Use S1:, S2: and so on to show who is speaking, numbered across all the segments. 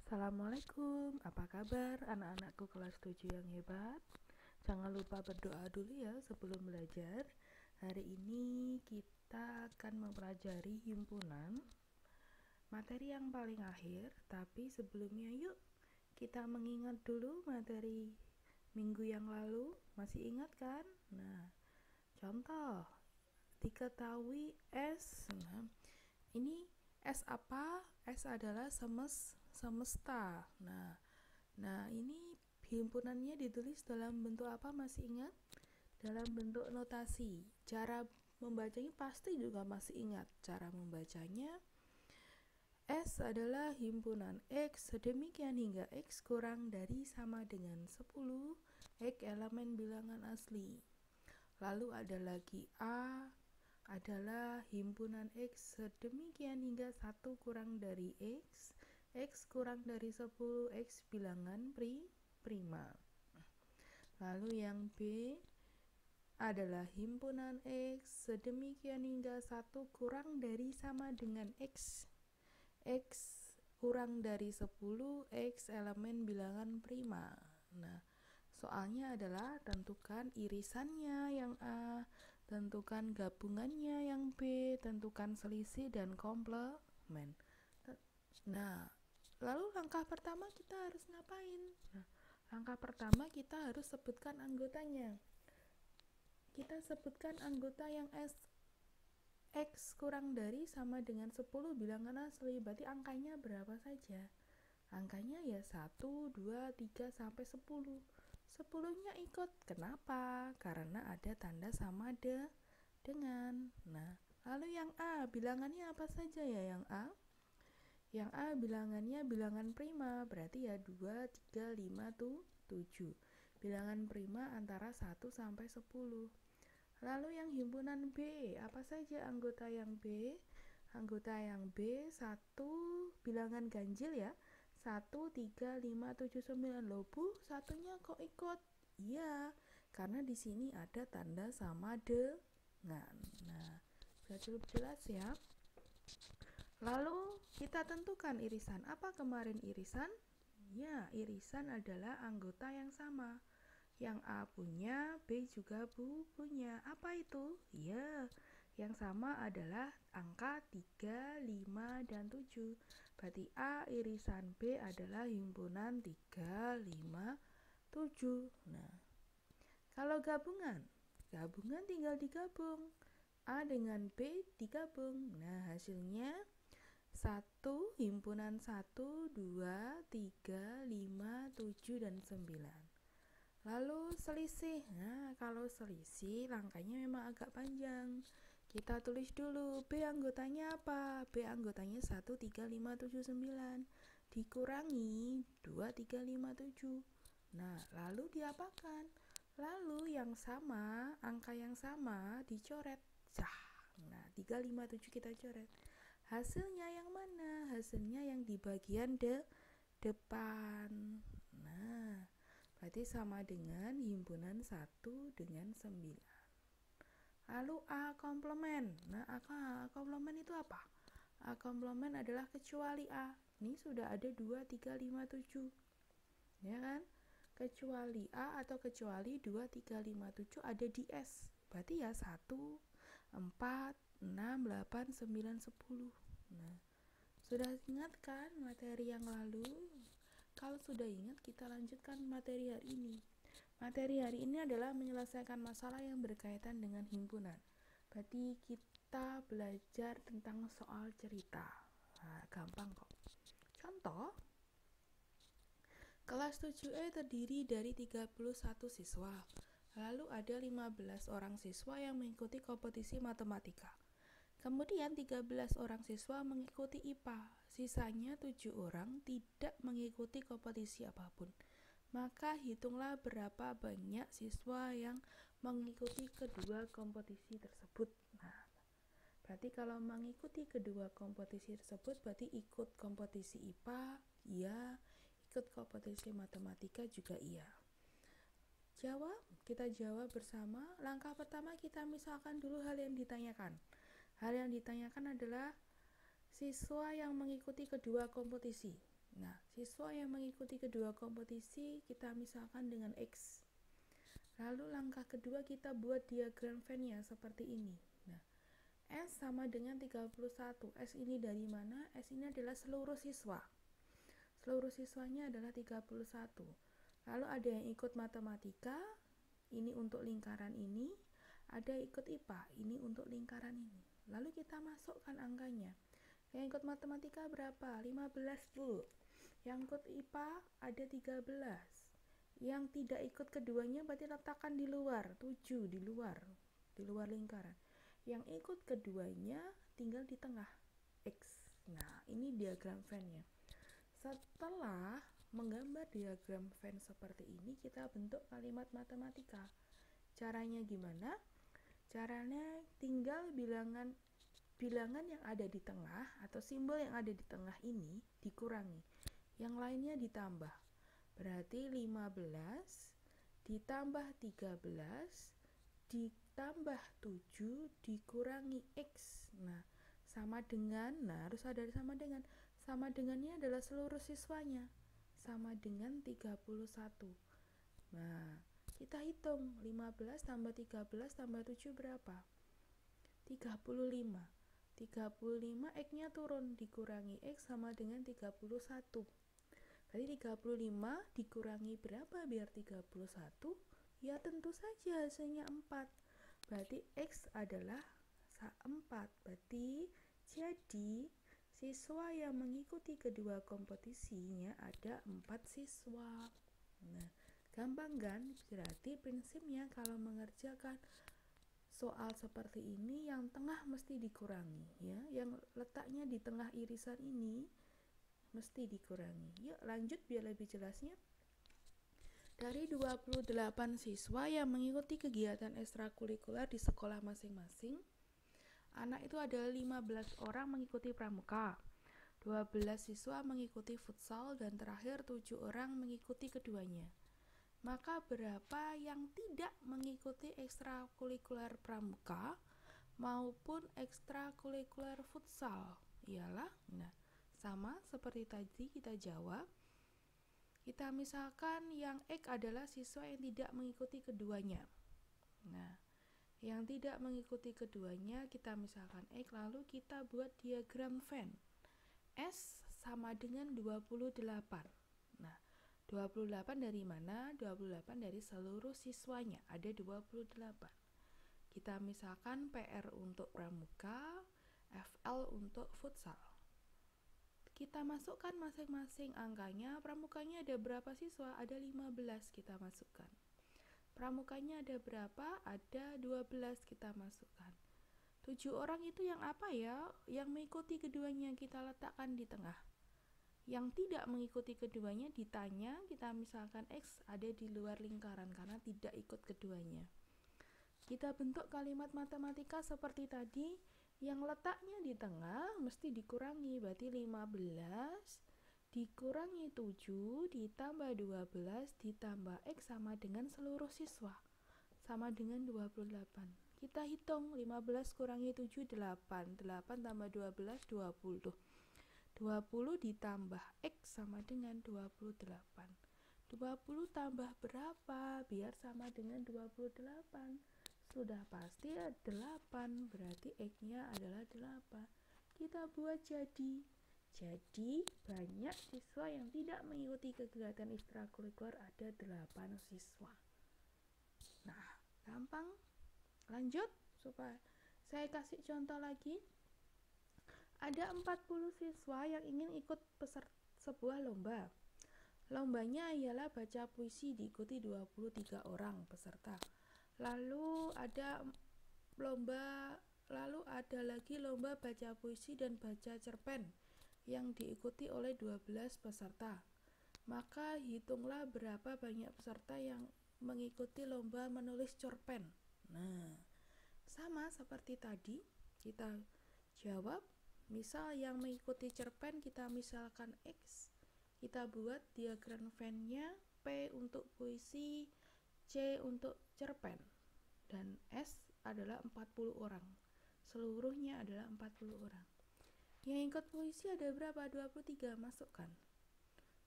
S1: Assalamualaikum, apa kabar anak-anakku kelas 7 yang hebat? Jangan lupa berdoa dulu ya sebelum belajar. Hari ini kita akan mempelajari himpunan, materi yang paling akhir. Tapi sebelumnya yuk kita mengingat dulu materi minggu yang lalu. Masih ingat kan? Nah, contoh diketahui S. Nah, ini S apa? S adalah semesta. Nah, ini himpunannya ditulis dalam bentuk apa, masih ingat? Dalam bentuk notasi. Cara membacanya pasti juga masih ingat. Cara membacanya, S adalah himpunan X sedemikian hingga X kurang dari sama dengan 10 X elemen bilangan asli. Lalu ada lagi A adalah himpunan X sedemikian hingga 1 kurang dari X kurang dari 10 X bilangan prima. Lalu yang B adalah himpunan X sedemikian hingga 1 kurang dari sama dengan X kurang dari 10 X elemen bilangan prima. Nah, soalnya adalah tentukan irisannya yang A, tentukan gabungannya yang B, tentukan selisih dan komplement. Nah, lalu langkah pertama kita harus ngapain? Nah, langkah pertama kita harus sebutkan anggotanya. Kita sebutkan anggota yang X kurang dari sama dengan 10 bilangan asli. Berarti angkanya berapa saja? Angkanya ya 1, 2, 3 sampai 10. 10-nya ikut. Kenapa? Karena ada tanda sama dengan. Nah, lalu yang A, bilangannya apa saja ya yang A? Yang A bilangannya bilangan prima, berarti ya 2, 3, 5, 7. Bilangan prima antara 1 sampai 10. Lalu yang himpunan B, apa saja anggota yang B? Anggota yang B 1 bilangan ganjil ya. 1, 3, 5, 7, 9. Loh Bu, satunya kok ikut? Iya, karena di sini ada tanda sama dengan. Nah, sudah cukup jelas ya. Lalu kita tentukan irisan. Apa kemarin irisan? Ya, irisan adalah anggota yang sama. Yang A punya, B juga punya. Apa itu? Ya, yang sama adalah angka 3, 5, dan 7. Berarti A irisan B adalah himpunan 3, 5, 7. Nah, kalau gabungan tinggal digabung. A dengan B digabung. Nah, hasilnya 1, himpunan 1, 2, 3, 5, 7, dan 9. Lalu selisih. Nah, kalau selisih langkahnya memang agak panjang. Kita tulis dulu B anggotanya apa? B anggotanya 1, 3, 5, 7, 9 dikurangi 2, 3, 5, 7. Nah, lalu diapakan? Lalu yang sama, angka yang sama dicoret. Nah, 3, 5, 7 kita coret. Hasilnya yang mana? Hasilnya yang di bagian depan. Nah, berarti sama dengan himpunan 1 dengan 9. Lalu A komplement. Nah, A komplement itu apa? A komplement adalah kecuali A. Ini sudah ada 2, 3, 5, 7. Ya kan? Kecuali A atau kecuali 2, 3, 5, 7 ada di S. Berarti ya 1, 4, 6, 8, 9, 10. Nah, sudah ingat kan materi yang lalu? Kalau sudah ingat, kita lanjutkan materi hari ini. Materi hari ini adalah menyelesaikan masalah yang berkaitan dengan himpunan. Berarti kita belajar tentang soal cerita. Nah, gampang kok. Contoh, kelas 7E terdiri dari 31 siswa. Lalu ada 15 orang siswa yang mengikuti kompetisi matematika. Kemudian 13 orang siswa mengikuti IPA. Sisanya 7 orang tidak mengikuti kompetisi apapun. Maka hitunglah berapa banyak siswa yang mengikuti kedua kompetisi tersebut. Nah, berarti kalau mengikuti kedua kompetisi tersebut berarti ikut kompetisi IPA, iya, ikut kompetisi matematika juga iya. Kita jawab bersama. Langkah pertama kita misalkan dulu hal yang ditanyakan. Hal yang ditanyakan adalah siswa yang mengikuti kedua kompetisi. Nah, siswa yang mengikuti kedua kompetisi kita misalkan dengan X. Lalu langkah kedua kita buat diagram Venn-nya seperti ini. Nah, S sama dengan 31. S ini dari mana? S ini adalah seluruh siswa. Seluruh siswanya adalah 31. Lalu ada yang ikut matematika, ini untuk lingkaran ini. Ada yang ikut IPA, ini untuk lingkaran ini. Lalu kita masukkan angkanya. Yang ikut matematika berapa? 15 dulu. Yang ikut IPA ada 13. Yang tidak ikut keduanya berarti letakkan di luar, 7 di luar lingkaran. Yang ikut keduanya tinggal di tengah, X. Nah, ini diagram Venn-nya. Setelah menggambar diagram Venn seperti ini, kita bentuk kalimat matematika. Caranya gimana? Caranya tinggal bilangan yang ada di tengah atau simbol yang ada di tengah ini dikurangi. Yang lainnya ditambah. Berarti 15 ditambah 13 ditambah 7 dikurangi X. Nah, harus ada sama dengan. Sama dengannya adalah seluruh siswanya. Sama dengan 31. Nah, kita hitung 15 tambah 13 tambah 7 berapa? 35. 35 X-nya turun, dikurangi X sama dengan 31. Berarti 35 dikurangi berapa biar 31? Ya tentu saja hasilnya 4. Berarti X adalah 4. Berarti jadi siswa yang mengikuti kedua kompetisinya ada 4 siswa. Nah, gampang kan? Berarti prinsipnya kalau mengerjakan soal seperti ini yang tengah mesti dikurangi ya, yang letaknya di tengah irisan ini mesti dikurangi. Yuk lanjut biar lebih jelasnya. Dari 28 siswa yang mengikuti kegiatan ekstrakurikuler di sekolah masing-masing, anak itu ada 15 orang mengikuti pramuka, 12 siswa mengikuti futsal, dan terakhir 7 orang mengikuti keduanya. Maka berapa yang tidak mengikuti ekstrakurikuler pramuka maupun ekstrakurikuler futsal? Iyalah, nah sama seperti tadi kita jawab. Kita misalkan yang X adalah siswa yang tidak mengikuti keduanya. Nah, yang tidak mengikuti keduanya kita misalkan X, lalu kita buat diagram Venn. S sama dengan 28. Nah, 28 dari mana? 28 dari seluruh siswanya, ada 28. Kita misalkan PR untuk pramuka, FL untuk futsal. Kita masukkan masing-masing angkanya. Pramukanya ada berapa siswa? Ada 15, kita masukkan. Pramukanya ada berapa? Ada 12, kita masukkan. 7 orang itu yang apa ya? Yang mengikuti keduanya kita letakkan di tengah. Yang tidak mengikuti keduanya ditanya, kita misalkan X ada di luar lingkaran karena tidak ikut keduanya. Kita bentuk kalimat matematika seperti tadi. Yang letaknya di tengah mesti dikurangi, berarti 15 dikurangi 7 ditambah 12 ditambah X sama dengan seluruh siswa, sama dengan 28. Kita hitung 15 kurangi 7, 8. 8 tambah 12, 20. 20 ditambah X sama dengan 28. 20 tambah berapa biar sama dengan 28? Sudah pasti 8, berarti X-nya adalah 8. Kita buat jadi banyak siswa yang tidak mengikuti kegiatan ekstrakurikuler, ada 8 siswa. Nah, gampang. Lanjut supaya saya kasih contoh lagi. Ada 40 siswa yang ingin ikut sebuah lomba. Lombanya ialah baca puisi, diikuti 23 orang peserta. Lalu ada lagi lomba baca puisi dan baca cerpen yang diikuti oleh 12 peserta. Maka hitunglah berapa banyak peserta yang mengikuti lomba menulis cerpen. Nah, sama seperti tadi kita jawab. Misal yang mengikuti cerpen kita misalkan X. Kita buat diagram Venn-nya, P untuk puisi, C untuk cerpen, dan S adalah 40 orang. Seluruhnya adalah 40 orang. Yang ikut puisi ada berapa? 23, masukkan.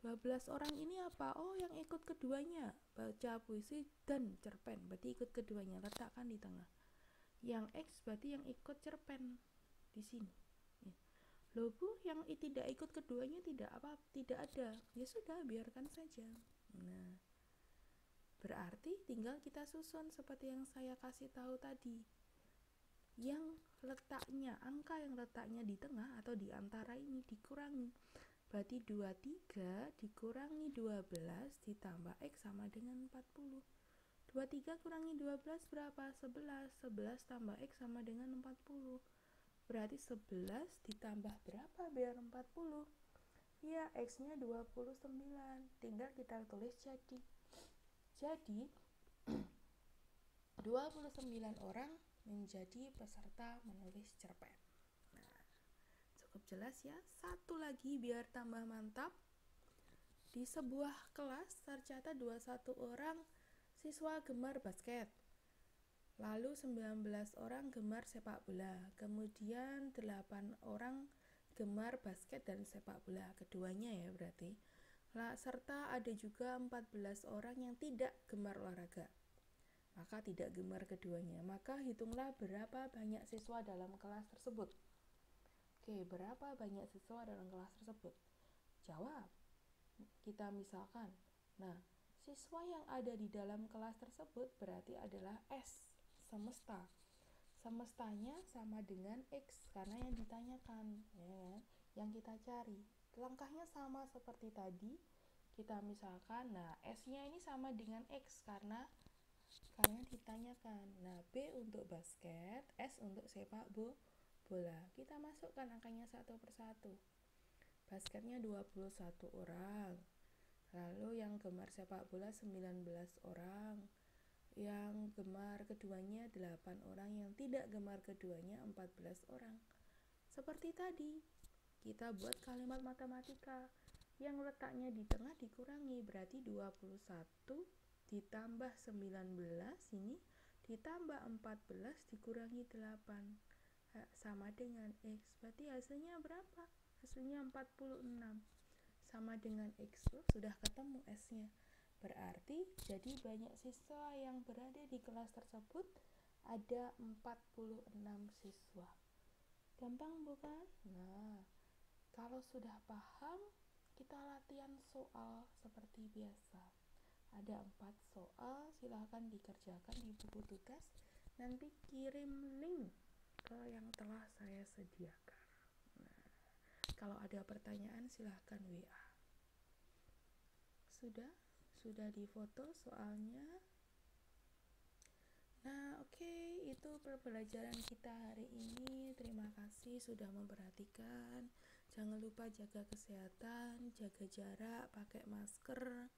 S1: 12 orang ini apa? Oh, yang ikut keduanya baca puisi dan cerpen, berarti ikut keduanya, letakkan di tengah. Yang X berarti yang ikut cerpen di sini. Loh Bu, yang tidak ikut keduanya tidak ada. Ya sudah, biarkan saja. Nah, berarti tinggal kita susun seperti yang saya kasih tahu tadi. Yang letaknya, angka yang letaknya di tengah atau di antara ini dikurangi. Berarti 23 dikurangi 12 ditambah X sama dengan 40. 23 kurangi 12 berapa? 11. 11 tambah X sama dengan 40. Berarti 11 ditambah berapa biar 40? Ya, X-nya 29. Tinggal kita tulis jadi. Jadi, 29 orang menjadi peserta menulis cerpen. Nah, cukup jelas ya. Satu lagi biar tambah mantap. Di sebuah kelas tercatat 21 orang siswa gemar basket. Lalu 19 orang gemar sepak bola. Kemudian 8 orang gemar basket dan sepak bola. Keduanya ya berarti. Serta ada juga 14 orang yang tidak gemar olahraga. Maka tidak gemar keduanya. Maka hitunglah berapa banyak siswa dalam kelas tersebut. Oke, berapa banyak siswa dalam kelas tersebut? Jawab. Kita misalkan, nah, siswa yang ada di dalam kelas tersebut berarti adalah S, semesta. Semestanya sama dengan X karena yang ditanyakan, ya, yang kita cari. Langkahnya sama seperti tadi. Kita misalkan, nah, S-nya ini sama dengan X karena ditanyakan. Nah, B untuk basket, S untuk sepak bola. Kita masukkan angkanya satu persatu. Basketnya 21 orang. Lalu yang gemar sepak bola 19 orang. Yang gemar keduanya 8 orang. Yang tidak gemar keduanya 14 orang. Seperti tadi, kita buat kalimat matematika. Yang letaknya di tengah dikurangi, berarti 21 ditambah 19 ini ditambah 14 dikurangi 8 sama dengan X. Berarti hasilnya berapa? Hasilnya 46 sama dengan X. Sudah ketemu S-nya. Berarti jadi banyak siswa yang berada di kelas tersebut ada 46 siswa. Gampang bukan? Nah, kalau sudah paham, kita latihan soal seperti biasa. Ada 4 soal, silahkan dikerjakan di buku tugas. Nanti kirim link ke yang telah saya sediakan. Nah, kalau ada pertanyaan silahkan WA. Sudah difoto soalnya. Nah, oke, itu pembelajaran kita hari ini. Terima kasih sudah memperhatikan. Jangan lupa jaga kesehatan, jaga jarak, pakai masker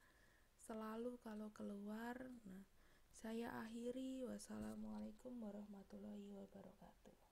S1: selalu kalau keluar. Nah, saya akhiri. Wassalamualaikum warahmatullahi wabarakatuh.